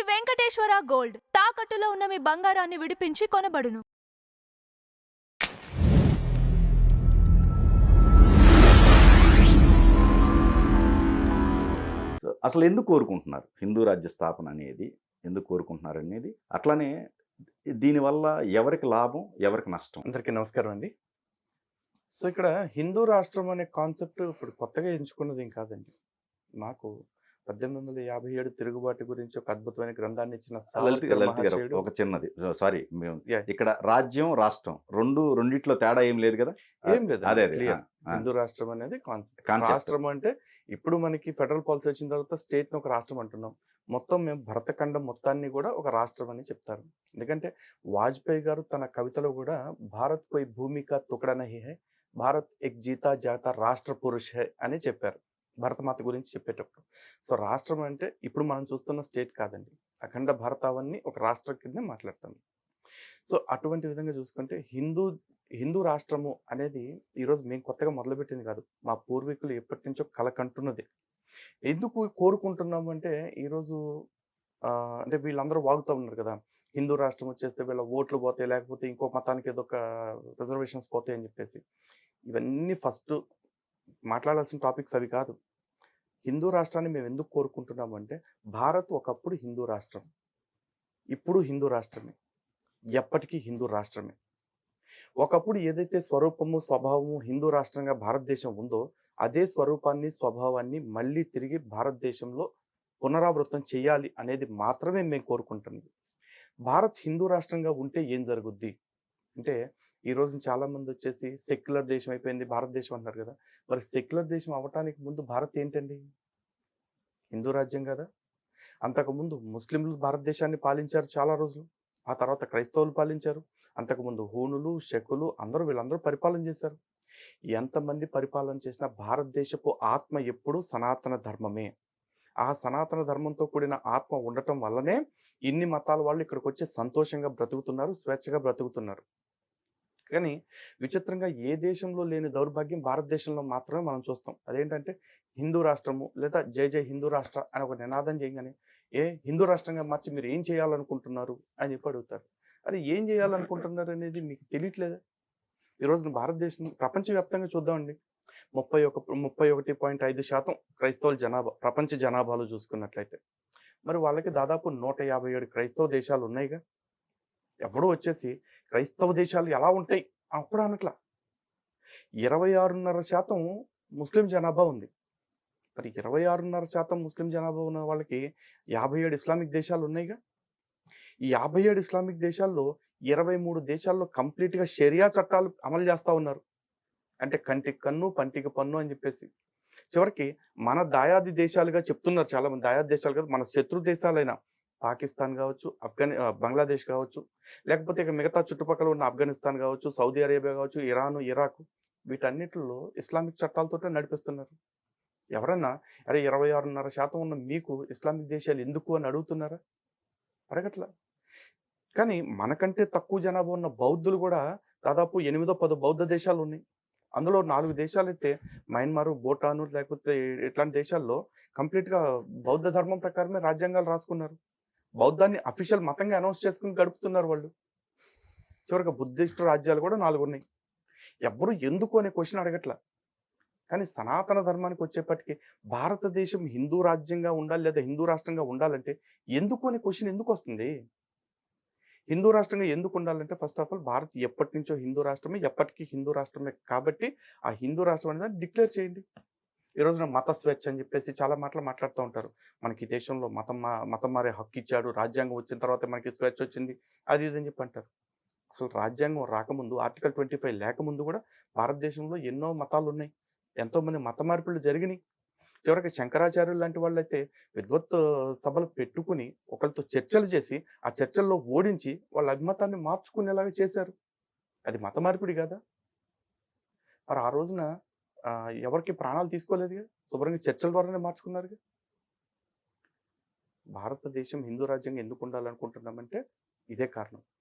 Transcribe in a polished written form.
Venkateswara gold తాకట్టులో ఉన్న మీ బంగారాన్ని విడిపించి కొనబడును. అసలు ఎందుకు కోరుకుంటున్నారు హిందూ రాజ్య స్థాపన అనేది? ఎందుకు కోరుకుంటున్నారు అనేది, అట్లానే దీనివల్ల ఎవరికి లాభం, ఎవరికి నష్టం? అందరికీ నమస్కారం అండి. సో ఇక్కడ హిందూ రాష్ట్రం అనే కాన్సెప్ట్ ఇప్పుడు కొత్తగా ఎంచుకున్నది ఏం కాదండి. మాకు 1857 తిరుగుబాటు గురించి ఒక అద్భుతమైన గ్రంథాన్ని ఇచ్చిన లలిత్ సావర్కర్ లలిత్ గారు, మహాశయుడు. ఒక చిన్నది. సారీ, మేము Yeah. ఇక్కడ రాజ్యం, రాష్ట్రం రెండిట్లో తేడా ఏం లేదు కదా? ఏం లేదు, అదే క్లియర్. హిందూ రాష్ట్రం అనేది కాన్సెప్ట్. కాన్సెప్ట్. రాష్ట్రం అంటే ఇప్పుడు మనకి ఫెడరల్ పాలసీ వచ్చిన తర్వాత స్టేట్ ని ఒక రాష్ట్రం అంటున్నాం. మొత్తం మేము భరతఖండం మొత్తాన్ని కూడా ఒక రాష్ట్రం అని చెప్తారు. ఎందుకంటే వాజ్పేయి గారు తన కవితలో కూడా భారత్ కోయి భూమి కా తుకడా నహీ హై, భారత్ ఎక్ జీతా జాతా రాష్ట్ర పురుష్ హై అని చెప్పారు భరతమాత గురించి చెప్పేటప్పుడు. సో రాష్ట్రం అంటే ఇప్పుడు మనం చూస్తున్న స్టేట్ కాదండి, అఖండ భారతావన్ని ఒక రాష్ట్రం కింద మాట్లాడతాం. సో అటువంటి విధంగా చూసుకుంటే హిందూ రాష్ట్రము అనేది ఈరోజు మేము కొత్తగా మొదలుపెట్టింది కాదు, మా పూర్వీకులు ఎప్పటి నుంచో కల కంటున్నది. ఎందుకు కోరుకుంటున్నాము అంటే ఈరోజు అంటే వీళ్ళందరూ వాగుతూ ఉన్నారు కదా, హిందూ రాష్ట్రం వచ్చేస్తే వీళ్ళ ఓట్లు పోతాయి, లేకపోతే ఇంకో మతానికి ఏదో ఒక రిజర్వేషన్స్ పోతాయి అని చెప్పేసి. ఇవన్నీ ఫస్ట్ మాట్లాడాల్సిన టాపిక్స్ అవి కాదు. హిందూ రాష్ట్రాన్ని మేము ఎందుకు కోరుకుంటున్నాము అంటే, భారత్ ఒకప్పుడు హిందూ రాష్ట్రం, ఇప్పుడు హిందూ రాష్ట్రమే, ఎప్పటికీ హిందూ రాష్ట్రమే. ఒకప్పుడు ఏదైతే స్వరూపము స్వభావము హిందూ రాష్ట్రంగా భారతదేశం ఉందో, అదే స్వరూపాన్ని స్వభావాన్ని మళ్ళీ తిరిగి భారతదేశంలో పునరావృతం చేయాలి అనేది మాత్రమే మేము కోరుకుంటున్నది. భారత్ హిందూ రాష్ట్రంగా ఉంటే ఏం జరుగుద్ది అంటే, ఈ రోజు చాలా మంది వచ్చేసి సెక్యులర్ దేశం అయిపోయింది భారతదేశం అంటారు కదా. మరి సెక్యులర్ దేశం అవ్వటానికి ముందు భారత్ ఏంటండి? హిందూ రాజ్యం కదా. అంతకుముందు ముస్లింలు భారతదేశాన్ని పాలించారు చాలా రోజులు, ఆ తర్వాత క్రైస్తవులు పాలించారు, అంతకుముందు హూనులు శకులు వీళ్ళందరూ పరిపాలన చేశారు. ఎంతమంది పరిపాలన చేసినా భారతదేశపు ఆత్మ ఎప్పుడూ సనాతన ధర్మమే. ఆ సనాతన ధర్మంతో కూడిన ఆత్మ ఉండటం వల్లనే ఇన్ని మతాల వాళ్ళు ఇక్కడికి వచ్చి సంతోషంగా బ్రతుకుతున్నారు, స్వేచ్ఛగా బ్రతుకుతున్నారు. కానీ విచిత్రంగా ఏ దేశంలో లేని దౌర్భాగ్యం భారతదేశంలో మాత్రమే మనం చూస్తాం. అదేంటంటే హిందూ రాష్ట్రము లేదా జై జై హిందూ రాష్ట్ర అని ఒక నినాదం చేయగానే, హిందూ రాష్ట్రంగా మార్చి మీరు ఏం చేయాలనుకుంటున్నారు అని చెప్పి అడుగుతారు. అరే ఏం చేయాలనుకుంటున్నారు అనేది మీకు తెలియట్లేదా? ఈరోజు భారతదేశం ప్రపంచవ్యాప్తంగా చూద్దామండి, 31.5% క్రైస్తవుల జనాభా ప్రపంచ జనాభాలో చూసుకున్నట్లయితే. మరి వాళ్ళకి దాదాపు 157 క్రైస్తవ దేశాలు ఉన్నాయిగా. ఎవడో వచ్చేసి క్రైస్తవ దేశాలు ఎలా ఉంటాయి అప్పుడు అనట్లా. 26.5% ముస్లిం జనాభా ఉంది. మరి 26.5% ముస్లిం జనాభా ఉన్న వాళ్ళకి 57 ఇస్లామిక్ దేశాలు ఉన్నాయిగా. ఈ 57 ఇస్లామిక్ దేశాల్లో 23 దేశాల్లో కంప్లీట్గా షరియా చట్టాలు అమలు చేస్తూ ఉన్నారు. అంటే కంటికి కన్ను పంటికి పన్ను అని చెప్పేసి. చివరికి మన దాయాది దేశాలుగా చెప్తున్నారు చాలామంది. దాయాది దేశాలు కాదు, మన శత్రు దేశాలైన పాకిస్తాన్ కావచ్చు, బంగ్లాదేశ్ కావచ్చు, లేకపోతే ఇక మిగతా చుట్టుపక్కల ఉన్న ఆఫ్ఘనిస్తాన్ కావచ్చు, సౌదీ అరేబియా కావచ్చు, ఇరాను ఇరాక్, వీటన్నిటిలో ఇస్లామిక్ చట్టాలతోటే నడిపిస్తున్నారు. ఎవరన్నా అరే 26.5% ఉన్న మీకు ఇస్లామిక్ దేశాలు ఎందుకు అని అడుగుతున్నారా? అడగట్లా. కానీ మనకంటే తక్కువ జనాభా ఉన్న బౌద్ధులు కూడా దాదాపు 8-10 బౌద్ధ దేశాలు ఉన్నాయి. అందులో 4 దేశాలైతే మయన్మార్, భూటాను, లేకపోతే ఇట్లాంటి దేశాల్లో కంప్లీట్గా బౌద్ధ ధర్మం ప్రకారమే రాజ్యాంగాలు రాసుకున్నారు. బౌద్ధాన్ని అఫీషియల్ మతంగా అనౌన్స్ చేసుకుని గడుపుతున్నారు వాళ్ళు. చివరికి బుద్ధిస్ట్ రాజ్యాలు కూడా 4 ఉన్నాయి. ఎవరు ఎందుకు అనే క్వశ్చన్ అడగట్లా. కానీ సనాతన ధర్మానికి వచ్చేప్పటికీ భారతదేశం హిందూ రాజ్యంగా ఉండాలి లేదా హిందూ రాష్ట్రంగా ఉండాలంటే ఎందుకు అనే క్వశ్చన్ ఎందుకు వస్తుంది? హిందూ రాష్ట్రంగా ఎందుకు ఉండాలంటే, ఫస్ట్ ఆఫ్ ఆల్ భారత్ ఎప్పటి నుంచో హిందూ రాష్ట్రమే, ఎప్పటికీ హిందూ రాష్ట్రమే. కాబట్టి ఆ హిందూ రాష్ట్రం అనేది డిక్లేర్ చేయండి. ఈ రోజున మత స్వేచ్ఛ అని చెప్పేసి చాలా మాట్లాడుతూ ఉంటారు. మనకి దేశంలో మతం మారే హక్కు ఇచ్చాడు, రాజ్యాంగం వచ్చిన తర్వాత మనకి స్వేచ్ఛ వచ్చింది, అది ఇది అని చెప్పి అంటారు. అసలు రాజ్యాంగం రాకముందు, ఆర్టికల్ 25 లేకముందు కూడా భారతదేశంలో ఎన్నో మతాలు ఉన్నాయి, ఎంతోమంది మత మార్పులు జరిగినాయి. చివరికి శంకరాచార్యులు లాంటి వాళ్ళైతే విద్వత్ సభలు పెట్టుకుని ఒకరితో చర్చలు చేసి ఆ చర్చల్లో ఓడించి వాళ్ళ అభిమతాన్ని మార్చుకునేలాగా చేశారు. అది మత మార్పిడి కాదా? మరి ఆ రోజున ఎవరికి ప్రాణాలు తీసుకోలేదుగా, శుభ్రంగా చర్చల ద్వారానే మార్చుకున్నారుగా. భారతదేశం హిందూ రాజ్యంగా ఎందుకు ఉండాలనుకుంటున్నామంటే ఇదే కారణం.